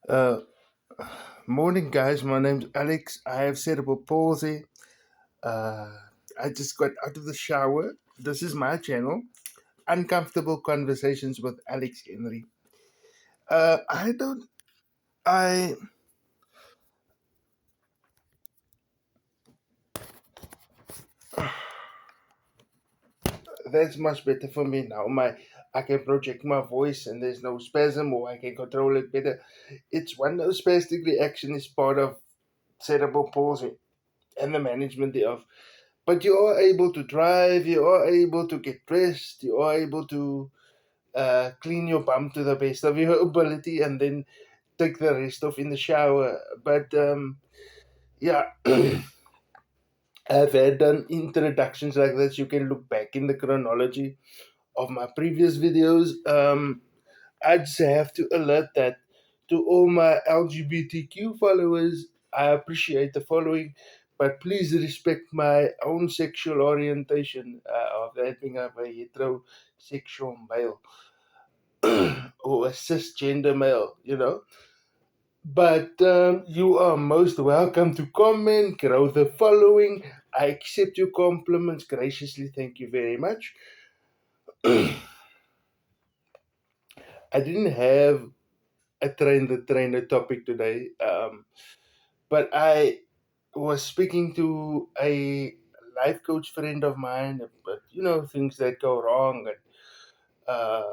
Uh, Morning, guys. My name's Alex. I have cerebral palsy. Uh, I just got out of the shower. This is my channel, Uncomfortable Conversations with Alex Henry. I don't. I. That's much better for me now. I can project my voice, and there's no spasm, or I can control it better. It's when no spastic reaction is part of cerebral palsy and the management thereof. But you are able to drive. You are able to get dressed. You are able to clean your bum to the best of your ability and then take the rest off in the shower. But yeah, I've had done introductions like this. You can look back in the chronology of my previous videos. I just have to alert that to all my LGBTQ followers, I appreciate the following, but please respect my own sexual orientation of that being of a heterosexual male or a cisgender male, But you are most welcome to comment, grow the following. I accept your compliments graciously. Thank you very much. I didn't have a trainer topic today, but I was speaking to a life coach friend of mine, but things that go wrong and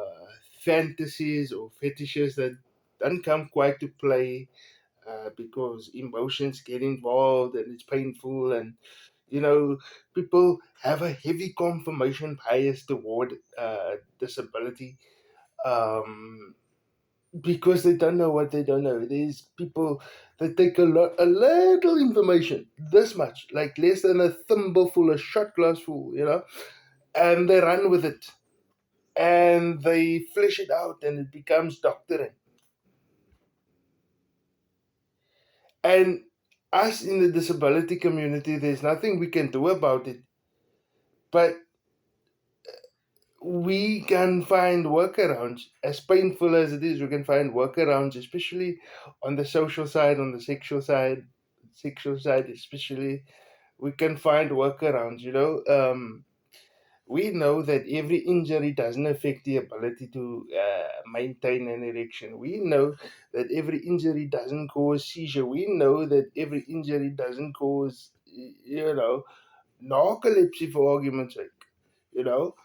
fantasies or fetishes that don't come quite to play because emotions get involved and it's painful and people have a heavy confirmation bias toward disability um, because they don't know what they don't know. There's people that take a little information, this much, like less than a thimbleful, a shot glass full, and they run with it and they flesh it out and it becomes doctrine. And us in the disability community, there's nothing we can do about it, but we can find workarounds. As painful as it is, we can find workarounds, especially on the social side, on the sexual side especially. We can find workarounds. We know that every injury doesn't affect the ability to maintain an erection. We know that every injury doesn't cause seizure. We know that every injury doesn't cause, narcolepsy, for argument's sake. You know,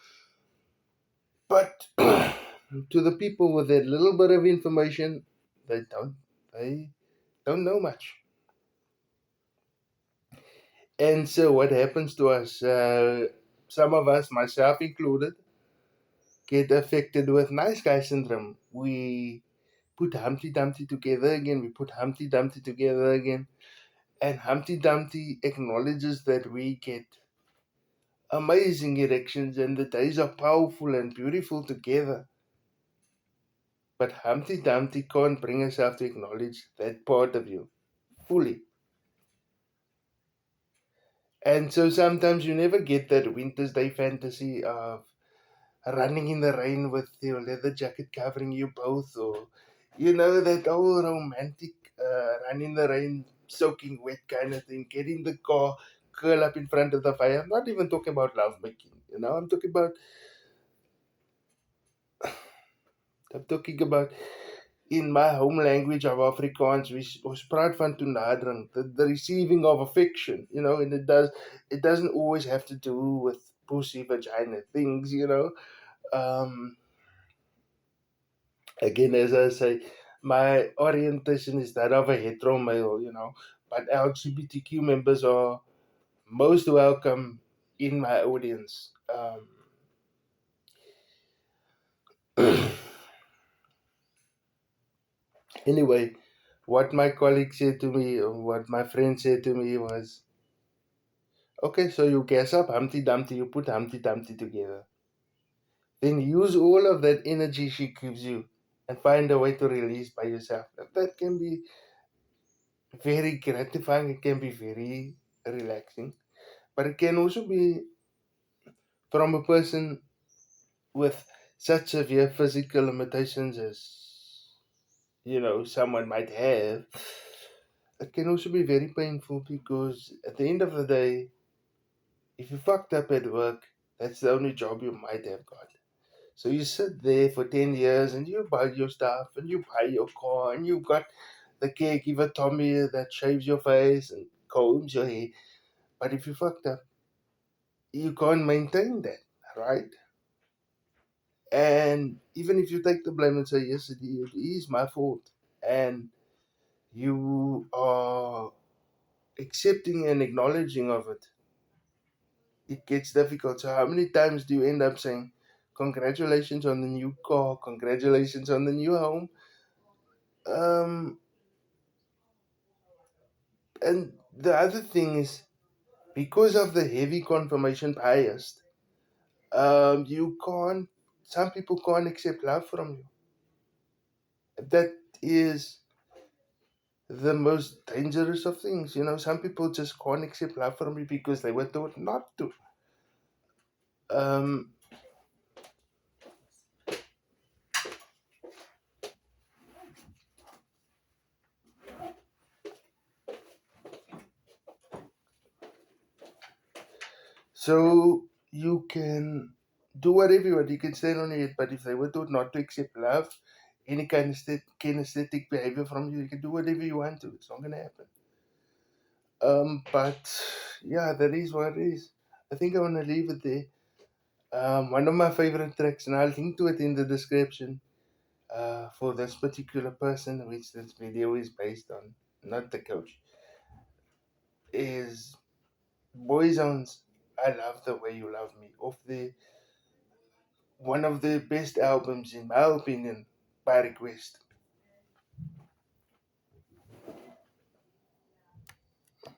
but to the people with that little bit of information, they don't know much. And so what happens to us? Some of us, myself included, get affected with nice guy syndrome. We put Humpty Dumpty together again. We put Humpty Dumpty together again. And Humpty Dumpty acknowledges that we get amazing erections and the days are powerful and beautiful together. But Humpty Dumpty can't bring herself to acknowledge that part of you fully. And so sometimes you never get that winter's day fantasy of running in the rain with your leather jacket covering you both, or that old romantic run in the rain, soaking wet kind of thing. Get in the car, curl up in front of the fire. I'm not even talking about lovemaking. I'm talking about in my home language of Afrikaans, ons praat van toenadering, the receiving of affection, and it doesn't always have to do with pussy, vagina things. Um, Again, as I say, my orientation is that of a hetero male, but LGBTQ members are most welcome in my audience. Anyway, what my colleague said to me, or what my friend said to me was, okay, so you gas up Humpty Dumpty, you put Humpty Dumpty together. Then use all of that energy she gives you and find a way to release by yourself. That can be very gratifying, it can be very relaxing, but it can also be from a person with such severe physical limitations as someone might have, it can also be very painful because at the end of the day, if you fucked up at work, that's the only job you might have got. So you sit there for 10 years and you buy your stuff and you buy your car and you've got the caregiver Tommy that shaves your face and combs your hair. But if you fucked up, you can't maintain that, right? And even if you take the blame and say, yes, it is my fault, and you are accepting and acknowledging of it, it gets difficult. So, how many times do you end up saying, congratulations on the new car, congratulations on the new home? Um, and the other thing is, because of the heavy confirmation bias, you can't, some people can't accept love from you. That is the most dangerous of things. Some people just can't accept love from you because they were taught not to. Um, so you can do whatever you want. You can stand on it, but if they were taught not to accept love, any kind of kinesthetic behavior from you, you can do whatever you want to. It's not going to happen. But yeah, that is what it is. I think I want to leave it there. One of my favorite tracks, and I'll link to it in the description, for this particular person, which this video is based on, not the coach, is Boyzone's I Love the Way You Love Me, of the one of the best albums, in my opinion, by request.